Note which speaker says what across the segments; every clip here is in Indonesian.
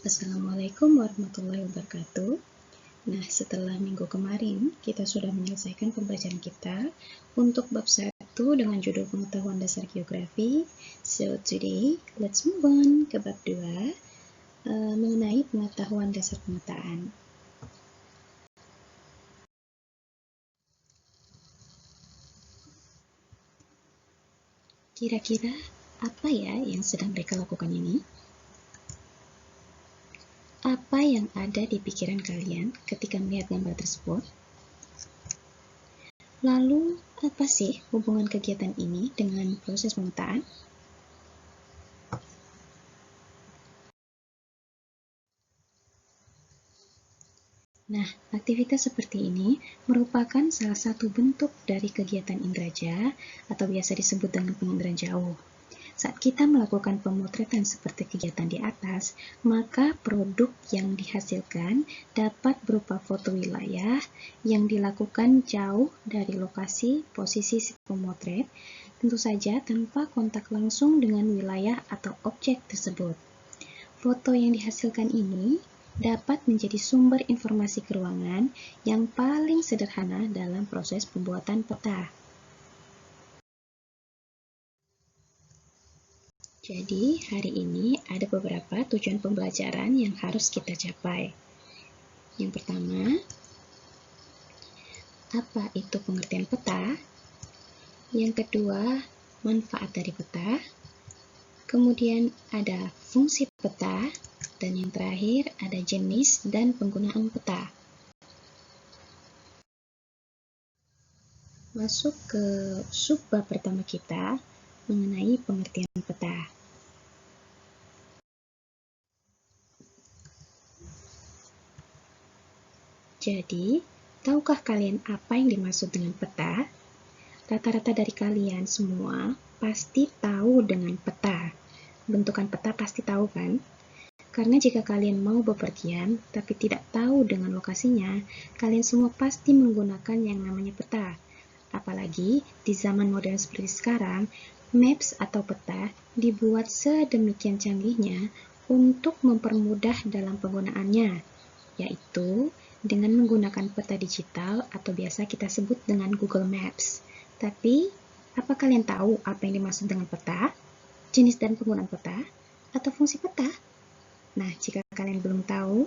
Speaker 1: Assalamualaikum warahmatullahi wabarakatuh. Nah, setelah minggu kemarin, kita sudah menyelesaikan pembacaan kita untuk bab 1 dengan judul pengetahuan dasar geografi. So, today, let's move on ke bab 2 mengenai pengetahuan dasar pemetaan. Kira-kira apa ya yang sedang mereka lakukan ini? Apa yang ada di pikiran kalian ketika melihat gambar tersebut? Lalu, apa sih hubungan kegiatan ini dengan proses pemetaan? Nah, aktivitas seperti ini merupakan salah satu bentuk dari kegiatan inderaja atau biasa disebut dengan penginderaan jauh. Saat kita melakukan pemotretan seperti kegiatan di atas, maka produk yang dihasilkan dapat berupa foto wilayah yang dilakukan jauh dari lokasi posisi si pemotret, tentu saja tanpa kontak langsung dengan wilayah atau objek tersebut. Foto yang dihasilkan ini dapat menjadi sumber informasi keruangan yang paling sederhana dalam proses pembuatan peta. Jadi, hari ini ada beberapa tujuan pembelajaran yang harus kita capai. Yang pertama, apa itu pengertian peta? Yang kedua, manfaat dari peta. Kemudian ada fungsi peta. Dan yang terakhir, ada jenis dan penggunaan peta. Masuk ke subbab pertama kita mengenai pengertian peta. Jadi, tahukah kalian apa yang dimaksud dengan peta? Rata-rata dari kalian semua pasti tahu dengan peta. Bentukan peta pasti tahu kan? Karena jika kalian mau bepergian tapi tidak tahu dengan lokasinya, kalian semua pasti menggunakan yang namanya peta. Apalagi di zaman modern seperti sekarang, maps atau peta dibuat sedemikian canggihnya untuk mempermudah dalam penggunaannya, yaitu dengan menggunakan peta digital atau biasa kita sebut dengan Google Maps. Tapi, apa kalian tahu apa yang dimaksud dengan peta, jenis dan penggunaan peta, atau fungsi peta? Nah, jika kalian belum tahu,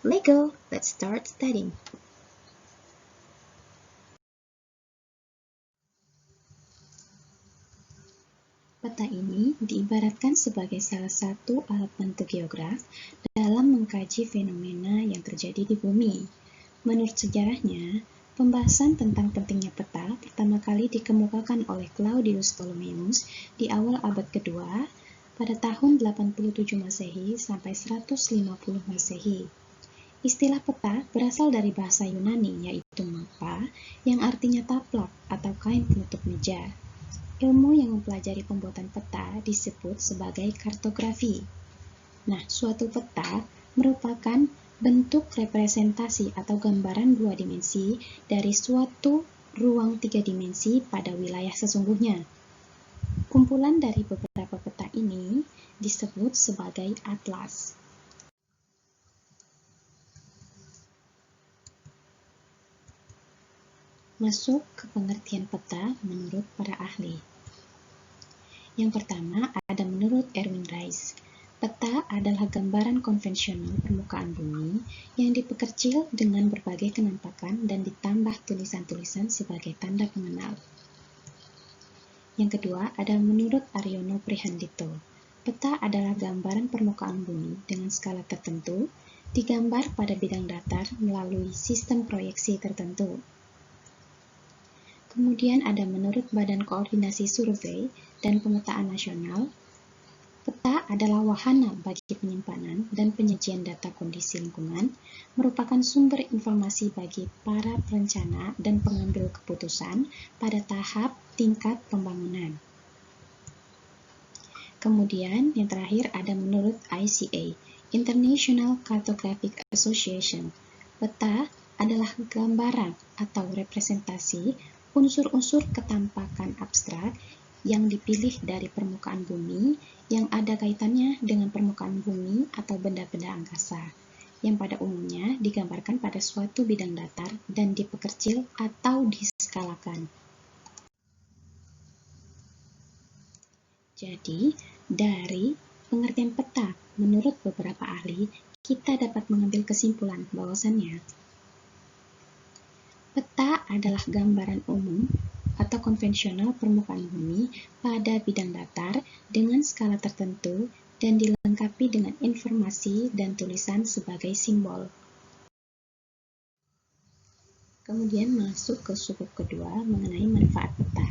Speaker 1: let's start studying. Peta ini diibaratkan sebagai salah satu alat bantu geograf dalam mengkaji fenomena yang terjadi di bumi. Menurut sejarahnya, pembahasan tentang pentingnya peta pertama kali dikemukakan oleh Claudius Ptolemeus di awal abad kedua pada tahun 87 Masehi sampai 150 Masehi. Istilah peta berasal dari bahasa Yunani yaitu mapa yang artinya taplak atau kain penutup meja. Ilmu yang mempelajari pembuatan peta disebut sebagai kartografi. Nah, suatu peta merupakan bentuk representasi atau gambaran dua dimensi dari suatu ruang tiga dimensi pada wilayah sesungguhnya. Kumpulan dari beberapa peta ini disebut sebagai atlas. Masuk ke pengertian peta menurut para ahli. Yang pertama ada menurut Erwin Rice. Peta adalah gambaran konvensional permukaan bumi yang diperkecil dengan berbagai kenampakan dan ditambah tulisan-tulisan sebagai tanda pengenal. Yang kedua ada menurut Aryono Prihandito. Peta adalah gambaran permukaan bumi dengan skala tertentu, digambar pada bidang datar melalui sistem proyeksi tertentu. Kemudian ada menurut Badan Koordinasi Survei dan Pemetaan Nasional, peta adalah wahana bagi penyimpanan dan penyajian data kondisi lingkungan, merupakan sumber informasi bagi para perencana dan pengambil keputusan pada tahap tingkat pembangunan. Kemudian yang terakhir ada menurut ICA, International Cartographic Association. Peta adalah gambaran atau representasi unsur-unsur ketampakan abstrak yang dipilih dari permukaan bumi yang ada kaitannya dengan permukaan bumi atau benda-benda angkasa, yang pada umumnya digambarkan pada suatu bidang datar dan diperkecil atau diskalakan. Jadi, dari pengertian peta menurut beberapa ahli, kita dapat mengambil kesimpulan bahwasannya peta adalah gambaran umum atau konvensional permukaan bumi pada bidang datar dengan skala tertentu dan dilengkapi dengan informasi dan tulisan sebagai simbol. Kemudian masuk ke subbab kedua mengenai manfaat peta.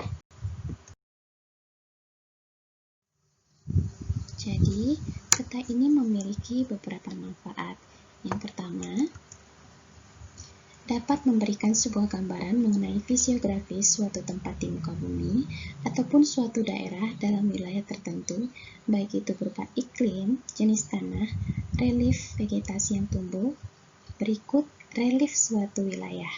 Speaker 1: Jadi, peta ini memiliki beberapa manfaat. Yang pertama, dapat memberikan sebuah gambaran mengenai fisiografis suatu tempat di muka bumi ataupun suatu daerah dalam wilayah tertentu, baik itu berupa iklim, jenis tanah, relief vegetasi yang tumbuh. Berikut relief suatu wilayah.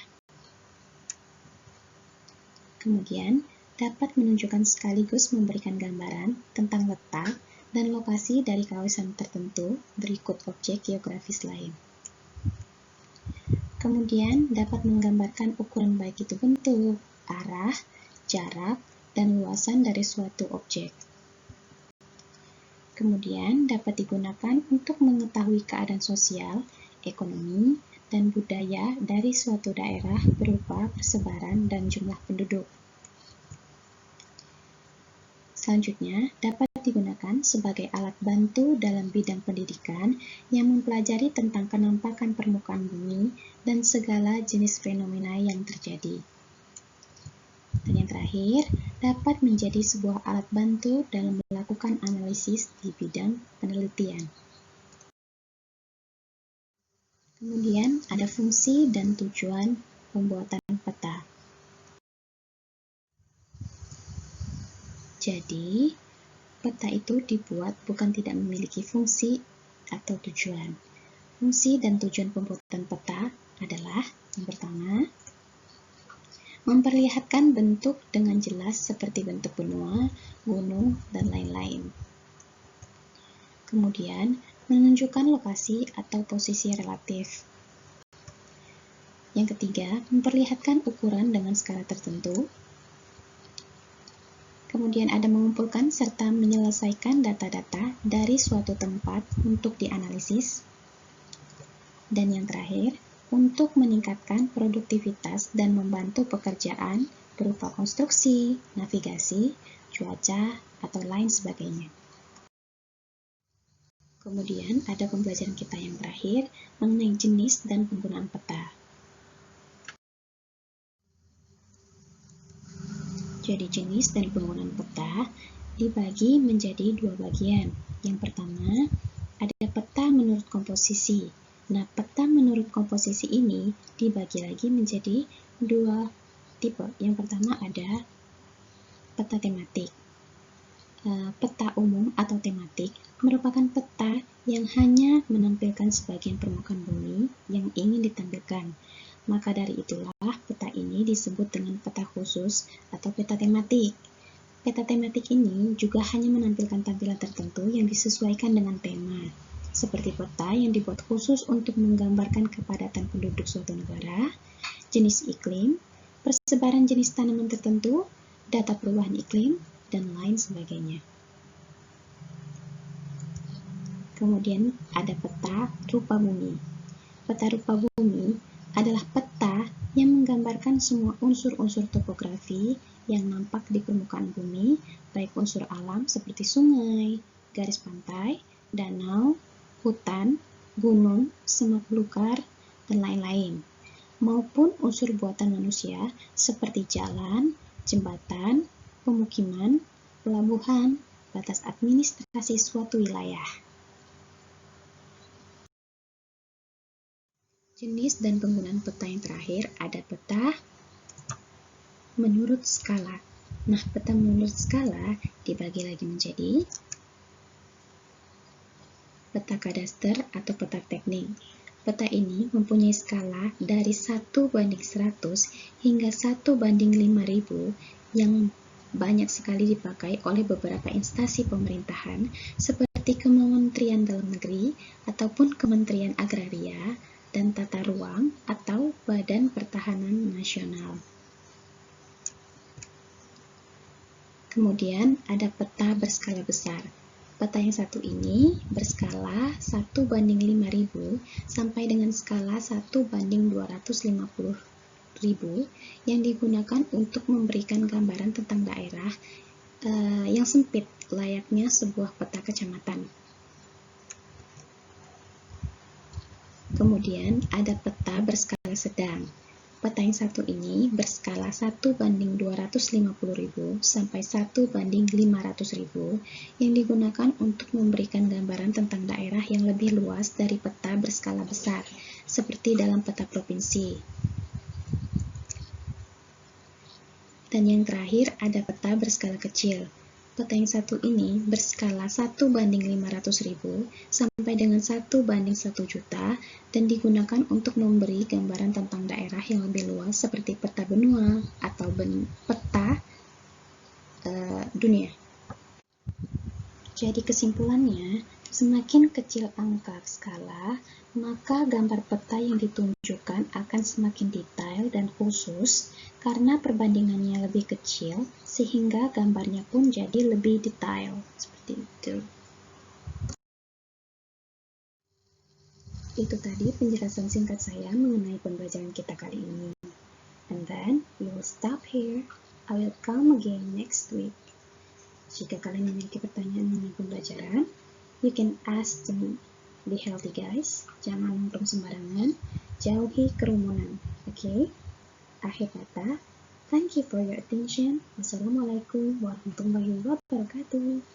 Speaker 1: Kemudian, dapat menunjukkan sekaligus memberikan gambaran tentang letak dan lokasi dari kawasan tertentu. Berikut objek geografis lain. Kemudian dapat menggambarkan ukuran baik itu bentuk, arah, jarak, dan luasan dari suatu objek. Kemudian dapat digunakan untuk mengetahui keadaan sosial, ekonomi, dan budaya dari suatu daerah berupa persebaran dan jumlah penduduk. Selanjutnya, dapat digunakan sebagai alat bantu dalam bidang pendidikan yang mempelajari tentang penampakan permukaan bumi dan segala jenis fenomena yang terjadi. Dan yang terakhir, dapat menjadi sebuah alat bantu dalam melakukan analisis di bidang penelitian. Kemudian, ada fungsi dan tujuan pembuatan peta. Jadi, peta itu dibuat bukan tidak memiliki fungsi atau tujuan. Fungsi dan tujuan pembuatan peta adalah yang pertama, memperlihatkan bentuk dengan jelas seperti bentuk benua, gunung, dan lain-lain. Kemudian, menunjukkan lokasi atau posisi relatif. Yang ketiga, memperlihatkan ukuran dengan skala tertentu. Kemudian ada mengumpulkan serta menyelesaikan data-data dari suatu tempat untuk dianalisis. Dan yang terakhir, untuk meningkatkan produktivitas dan membantu pekerjaan berupa konstruksi, navigasi, cuaca, atau lain sebagainya. Kemudian ada pembelajaran kita yang terakhir mengenai jenis dan penggunaan peta. Jadi jenis dan penggunaan peta dibagi menjadi dua bagian. Yang pertama, ada peta menurut komposisi. Nah, peta menurut komposisi ini dibagi lagi menjadi dua tipe. Yang pertama ada peta tematik. Peta umum atau tematik merupakan peta yang hanya menampilkan sebagian permukaan bumi yang ingin ditampilkan. Maka dari itulah peta ini disebut dengan peta khusus atau peta tematik. Peta tematik ini juga hanya menampilkan tampilan tertentu yang disesuaikan dengan tema, seperti peta yang dibuat khusus untuk menggambarkan kepadatan penduduk suatu negara, jenis iklim, persebaran jenis tanaman tertentu, data perubahan iklim, dan lain sebagainya. Kemudian ada peta rupa bumi. Peta rupa bumi adalah peta yang menggambarkan semua unsur-unsur topografi yang nampak di permukaan bumi, baik unsur alam seperti sungai, garis pantai, danau, hutan, gunung, semak belukar, dan lain-lain, maupun unsur buatan manusia seperti jalan, jembatan, pemukiman, pelabuhan, batas administrasi suatu wilayah. Jenis dan penggunaan peta yang terakhir ada peta menurut skala. Nah, peta menurut skala dibagi lagi menjadi peta kadaster atau peta teknik. Peta ini mempunyai skala dari 1:100 hingga 1:5000 yang banyak sekali dipakai oleh beberapa instansi pemerintahan seperti Kementerian Dalam Negeri ataupun Kementerian Agraria dan Tata Ruang atau Badan Pertahanan Nasional. Kemudian ada peta berskala besar. Peta yang satu ini berskala 1:5000 sampai dengan skala 1:250.000 yang digunakan untuk memberikan gambaran tentang daerah yang sempit layaknya sebuah peta kecamatan. Kemudian ada peta berskala sedang. Peta yang satu ini berskala 1:250.000 sampai 1:500.000 yang digunakan untuk memberikan gambaran tentang daerah yang lebih luas dari peta berskala besar, seperti dalam peta provinsi. Dan yang terakhir ada peta berskala kecil. Peta yang satu ini berskala 1:500.000 sampai dengan 1:1 juta dan digunakan untuk memberi gambaran tentang daerah yang lebih luas seperti peta benua atau peta dunia. Jadi kesimpulannya, semakin kecil angka skala, maka gambar peta yang ditunjukkan akan semakin detail dan khusus karena perbandingannya lebih kecil, sehingga gambarnya pun jadi lebih detail. Seperti itu. Itu tadi penjelasan singkat saya mengenai pembelajaran kita kali ini. And then, we will stop here. I will come again next week. Jika kalian memiliki pertanyaan mengenai pembelajaran, you can ask to me. Be healthy guys, jangan nongkrong sembarangan, jauhi kerumunan, okay? Akhir kata, thank you for your attention. Wassalamualaikum warahmatullahi wabarakatuh.